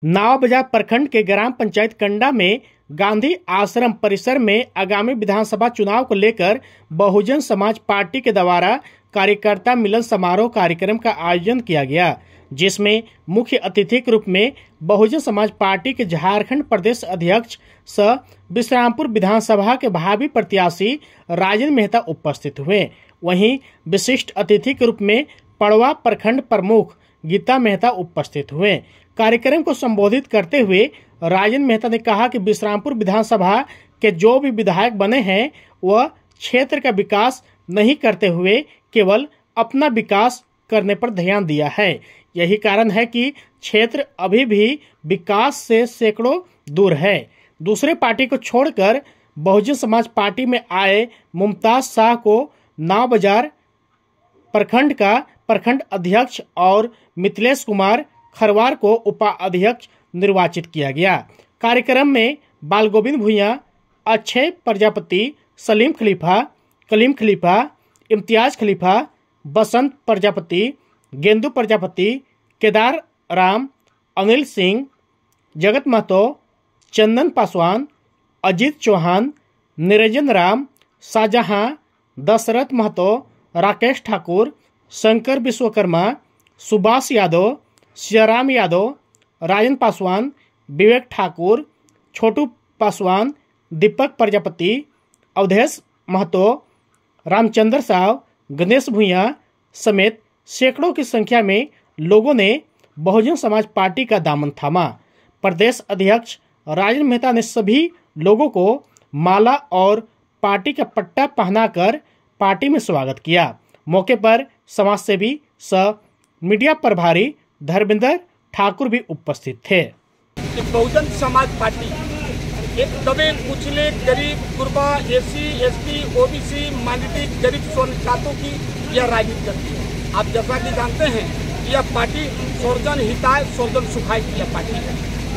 नावबाजार प्रखंड के ग्राम पंचायत कंडा में गांधी आश्रम परिसर में आगामी विधानसभा चुनाव को लेकर बहुजन समाज पार्टी के द्वारा कार्यकर्ता मिलन समारोह कार्यक्रम का आयोजन किया गया, जिसमें मुख्य अतिथि के रूप में बहुजन समाज पार्टी के झारखंड प्रदेश अध्यक्ष सह विश्रामपुर विधानसभा के भावी प्रत्याशी राजेंद्र मेहता उपस्थित हुए। वहीं विशिष्ट अतिथि के रूप में पड़वा प्रखंड प्रमुख गीता मेहता उपस्थित हुए। कार्यक्रम को संबोधित करते हुए राजेंद्र मेहता ने कहा कि विश्रामपुर विधानसभा के जो भी विधायक बने हैं वह क्षेत्र का विकास नहीं करते हुए केवल अपना विकास करने पर ध्यान दिया है। यही कारण है कि क्षेत्र अभी भी विकास से सैकड़ों दूर है। दूसरे पार्टी को छोड़कर बहुजन समाज पार्टी में आए मुमताज शाह को नावबाजार प्रखंड का प्रखंड अध्यक्ष और मिथिलेश कुमार खरवार को उपाध्यक्ष निर्वाचित किया गया। कार्यक्रम में बाल गोविंद भुइयां, अक्षय प्रजापति, सलीम खलीफा, कलीम खलीफा, इम्तियाज खलीफा, बसंत प्रजापति, गेंदू प्रजापति, केदार राम, अनिल सिंह, जगत महतो, चंदन पासवान, अजीत चौहान, निरंजन राम, शाहजहां, दशरथ महतो, राकेश ठाकुर, शंकर विश्वकर्मा, सुभाष यादव, सियाराम यादव, राजेंद्र पासवान, विवेक ठाकुर, छोटू पासवान, दीपक प्रजापति, अवधेश महतो, रामचंद्र साव, गणेश भुइयां समेत सैकड़ों की संख्या में लोगों ने बहुजन समाज पार्टी का दामन थामा। प्रदेश अध्यक्ष राजेंद्र मेहता ने सभी लोगों को माला और पार्टी का पट्टा पहनाकर पार्टी में स्वागत किया। मौके पर समाजसेवी सह मीडिया प्रभारी धर्मेंद्र ठाकुर भी उपस्थित थे। बहुजन समाज पार्टी एक दबे कुचले गरीब गुरबा एसी एसटी ओबीसी माइनॉरिटी गरीब स्वर्ण की यह राजनीति करती है। आप जैसा कि जानते हैं कि यह पार्टी सर्वजन हिताय सर्वजन सुखाय की यह पार्टी है।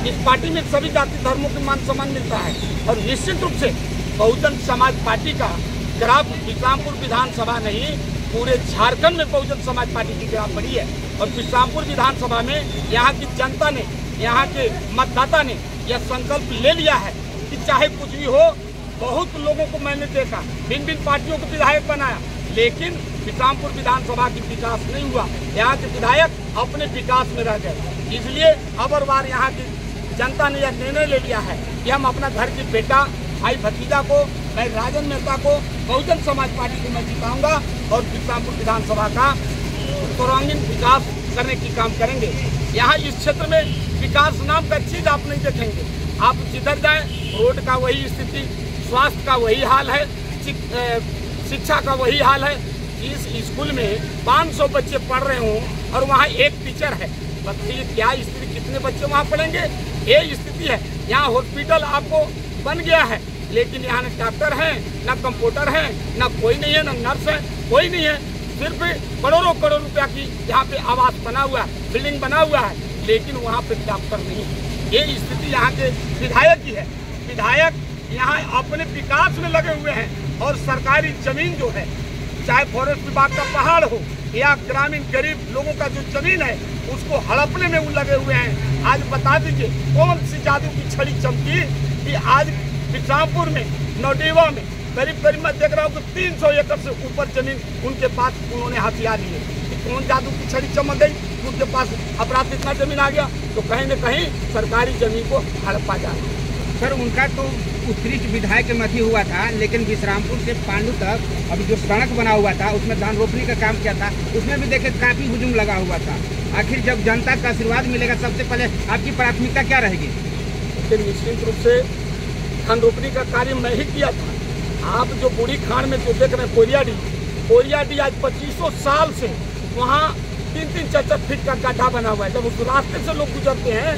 इस पार्टी में सभी जाति धर्मों के मान सम्मान मिलता है और निश्चित रूप से बहुजन समाज पार्टी का ग्राफ विश्रामपुर विधानसभा नहीं पूरे झारखंड में बहुजन समाज पार्टी की ग्राफ बढ़ी है। और विश्रामपुर विधानसभा में यहाँ की जनता ने, यहाँ के मतदाता ने यह संकल्प ले लिया है कि चाहे कुछ भी हो, बहुत लोगों को मैंने देखा, भिन्न भिन्न पार्टियों को विधायक बनाया, लेकिन विश्रामपुर विधानसभा की विकास नहीं हुआ। यहाँ के विधायक अपने विकास में रह गए। इसलिए अबर बार यहाँ की जनता ने यह निर्णय ले लिया है कि हम अपना घर की बेटा, भाई भतीजा को, मैं राजेंद्र मेहता को बहुजन समाज पार्टी को मैं जिताऊंगा और विश्रामपुर विधानसभा का सर्वांगीण विकास करने की काम करेंगे। यहाँ इस क्षेत्र में विकास नाम का चीज आप नहीं देखेंगे। आप जिधर जाएं रोड का वही स्थिति, स्वास्थ्य का वही हाल है, शिक्षा का वही हाल है। इस स्कूल में 500 बच्चे पढ़ रहे हों और वहाँ एक टीचर है, बताइए क्या स्थिति, कितने बच्चे वहाँ पढ़ेंगे? ये स्थिति है। यहाँ हॉस्पिटल आपको बन गया है, लेकिन यहाँ न डॉक्टर हैं, न कंप्यूटर है, न कोई नहीं है, न नर्स है, कोई नहीं है। सिर्फ करोड़ों करोड़ रुपया की यहाँ पे आवास बना हुआ है, बिल्डिंग बना हुआ है, लेकिन वहाँ पे डॉक्टर नहीं है। ये स्थिति यहाँ के विधायक की है। विधायक यहाँ अपने विकास में लगे हुए हैं और सरकारी जमीन जो है, चाहे फॉरेस्ट विभाग का पहाड़ हो या ग्रामीण गरीब लोगों का जो जमीन है, उसको हड़पने में वो लगे हुए हैं। आज बता दीजिए कौन सी जादू की छड़ी चमकी कि आज विश्रामपुर में, नौडेवा में करीब मैं देख रहा हूँ कि 300 एकड़ से ऊपर जमीन उनके पास उन्होंने हथियार लिए। कौन जादू की छड़ी चमक गई, उनके पास अपराध इतना जमीन आ गया, तो कहीं न कहीं सरकारी जमीन को हड़पा जा रहा है। सर, उनका तो उत्कृष्ट विधायक मध्य हुआ था, लेकिन विश्रामपुर से पांडु तक अभी जो सड़क बना हुआ था उसमें धान रोपनी का काम किया था, उसमें भी देखे काफी हुजूम लगा हुआ था। आखिर जब जनता का आशीर्वाद मिलेगा, सबसे पहले आपकी प्राथमिकता क्या रहेगी? निश्चित रूप से धान रोपनी का कार्य मैं ही किया था। आप जो बूढ़ी खान में जो देख रहे हैं कोरियाडी आज 2500 साल से वहाँ 3-4 फीट का गड्ढा बना हुआ है। जब उस रास्ते से लोग गुजरते हैं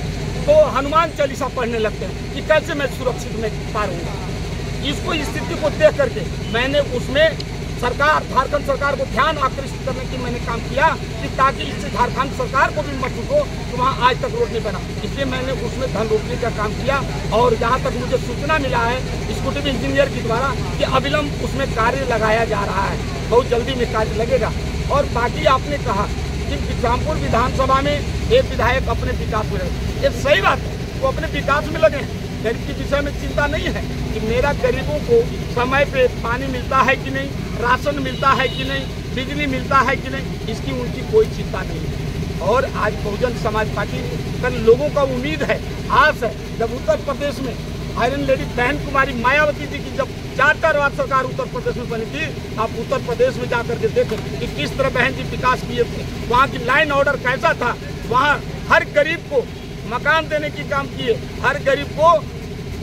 तो हनुमान चालीसा पढ़ने लगते हैं कि कैसे मैं सुरक्षित में पार हूँ। इसको स्थिति को देख करके मैंने उसमें सरकार, झारखंड सरकार को ध्यान आकृष्ट करने की मैंने काम किया कि ताकि इससे झारखंड सरकार को भी महसूस हो कि वहाँ आज तक रोड नहीं बना। इसलिए मैंने उसमें धन रोकने का काम किया और जहाँ तक मुझे सूचना मिला है एक्जीक्यूटिव इंजीनियर के द्वारा कि अविलंब उसमें कार्य लगाया जा रहा है, बहुत जल्दी में कार्य लगेगा। और बाकी आपने कहा कि कि बिश्रामपुर विधानसभा में एक विधायक अपने विकास में लगे। ये सही बात है, वो अपने विकास में लगे हैं, गरीब के विषय में चिंता नहीं है कि मेरा गरीबों को समय पे पानी मिलता है कि नहीं, राशन मिलता है कि नहीं, बिजली मिलता है कि नहीं, इसकी उनकी कोई चिंता नहीं है। और आज बहुजन समाज पार्टी का लोगों का उम्मीद है, आस है। जब उत्तर प्रदेश में आयरन लेडी बहन कुमारी मायावती जी की जब 4 बार सरकार उत्तर प्रदेश में बनी थी, आप उत्तर प्रदेश में जाकर के देखें कि किस तरह बहन जी विकास किए थे, वहाँ की लाइन ऑर्डर कैसा था, वहाँ हर गरीब को मकान देने की काम किए, हर गरीब को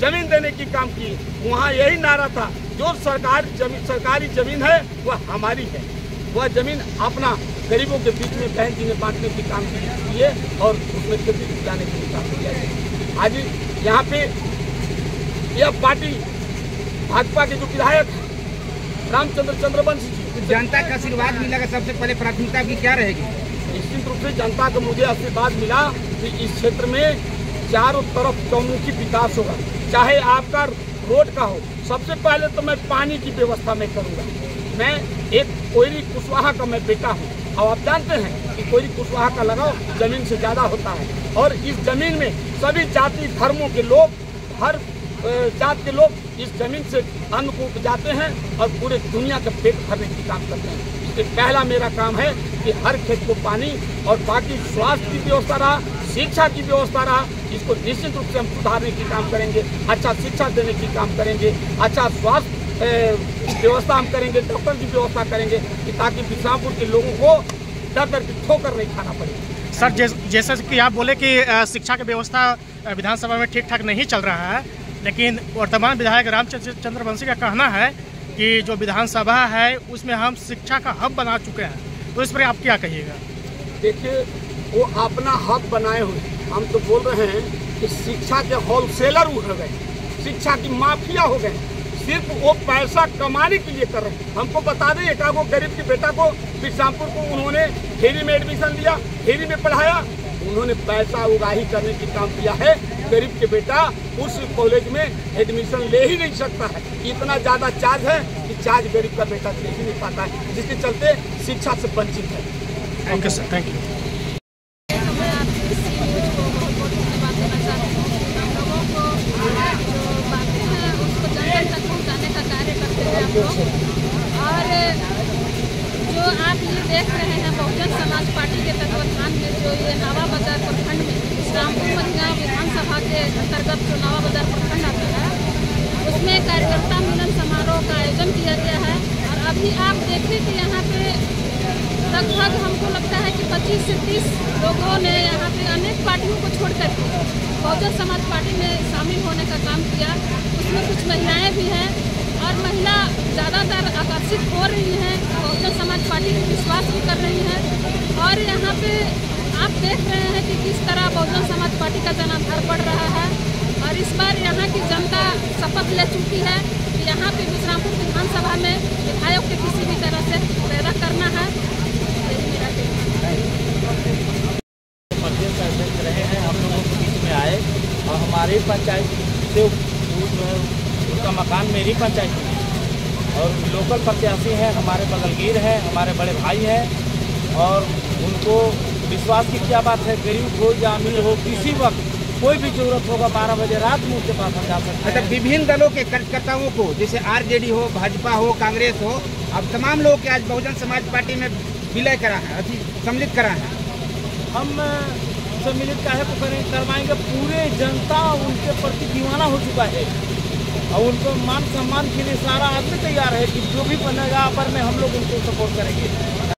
जमीन देने की काम किए। वहाँ यही नारा था, जो सरकारी जमीन है वह हमारी है, वह जमीन अपना गरीबों के बीच में बहन जी ने बांटने की काम किए और उसमें खेती जाने की काम किया। आज यहाँ पे यह पार्टी भाजपा के जो विधायक रामचंद्र चंद्रवंशी जी, जनता का आशीर्वाद मिलेगा, सबसे पहले प्राथमिकता की क्या रहेगी? निश्चित रूप से जनता को मुझे आशीर्वाद मिला कि इस क्षेत्र में चारों तरफ चौमुखी विकास होगा, चाहे आपका रोड का हो। सबसे पहले तो मैं पानी की व्यवस्था में करूँगा। मैं एक कोयरी कुशवाहा का मैं बेटा हूँ और आप जानते हैं कि कोयरी कुशवाहा का लगाव जमीन से ज़्यादा होता है और इस जमीन में सभी जाति धर्मों के लोग, हर जात के लोग इस जमीन से अन्न को उपजाते हैं और पूरे दुनिया का पेट भरने की काम करते हैं। इसलिए पहला मेरा काम है कि हर खेत को पानी और बाकी स्वास्थ्य की व्यवस्था रहा, शिक्षा की व्यवस्था रहा, इसको निश्चित रूप से हम सुधारने की काम करेंगे। अच्छा शिक्षा देने की काम करेंगे, अच्छा स्वास्थ्य व्यवस्था हम करेंगे, डॉक्टर की व्यवस्था करेंगे कि ताकि बिश्रामपुर के लोगों को डर की ठोकर नहीं खाना पड़े। सर, जैसे कि आप बोले कि शिक्षा की व्यवस्था विधानसभा में ठीक ठाक नहीं चल रहा है, लेकिन वर्तमान विधायक रामचंद्र चंद्रवंशी का कहना है कि जो विधानसभा है उसमें हम शिक्षा का हब बना चुके हैं, तो इस पर आप क्या कहिएगा? देखिए, वो अपना हब बनाए हुए, हम तो बोल रहे हैं कि शिक्षा के होलसेलर हो गए, शिक्षा की माफिया हो गए, सिर्फ वो पैसा कमाने के लिए कर रहे हैं। हमको बता दें, एक आगो गरीब के बेटा को बिश्रामपुर को उन्होंने फेरी में एडमिशन दिया, फेरी में पढ़ाया, उन्होंने पैसा उगाही करने की काम किया है। गरीब के बेटा उस कॉलेज में एडमिशन ले ही नहीं सकता है, इतना ज़्यादा चार्ज है कि चार्ज गरीब का बेटा ले ही नहीं पाता है, जिसके चलते शिक्षा से वंचित है। Okay sir, thank you. और जो आप ये देख रहे हैं बहुजन समाज पार्टी के तत्वाधान में जो ये नावा बाजार प्रखंड में बिश्रामपुर मझगांव विधानसभा के अंतर्गत जो नावा बाजार प्रखंड आता है, उसमें कार्यकर्ता मिलन समारोह का आयोजन किया गया है। और अभी आप देखें कि यहाँ पे लगभग हमको लगता है कि 25 से 30 लोगों ने यहाँ पे अनेक पार्टियों को छोड़ करके बहुजन समाज पार्टी में शामिल होने का काम किया। उसमें कुछ महिलाएँ भी हैं और महिला ज़्यादातर आकर्षित हो रही हैं, बहुजन समाज पार्टी में विश्वास भी कर रही हैं। और यहाँ पे आप देख रहे हैं कि किस तरह बहुजन समाज पार्टी का जनाधार बढ़ रहा है। और इस बार यहाँ की जनता शपथ ले चुकी है कि यहाँ पे बिश्रामपुर विधानसभा में विधायक के किसी भी तरह से पैदा करना है। यही मेरा रहे हैं, हम लोगों के बीच में आए और हमारी पंचायत से उसका मकान मेरी पंचायत में और लोकल प्रत्याशी हैं, हमारे बगलगीर हैं, हमारे बड़े भाई हैं और उनको विश्वास की क्या बात है, गरीब हो या अमीर हो, किसी वक्त कोई भी जरूरत होगा 12 बजे रात में उनके पास हम जा सकते हैं। मतलब विभिन्न दलों के कार्यकर्ताओं को, जैसे आरजेडी हो, भाजपा हो, कांग्रेस हो, अब तमाम लोग के आज बहुजन समाज पार्टी में विलय करा है, सम्मिलित करा है। हम सम्मिलित काहे को करवाएंगे, पूरे जनता उनके प्रति दीवाना हो चुका है और उनको मान सम्मान के लिए सारा आदमी तैयार है कि जो भी बनेगा पर में हम लोग उनको सपोर्ट करेंगे।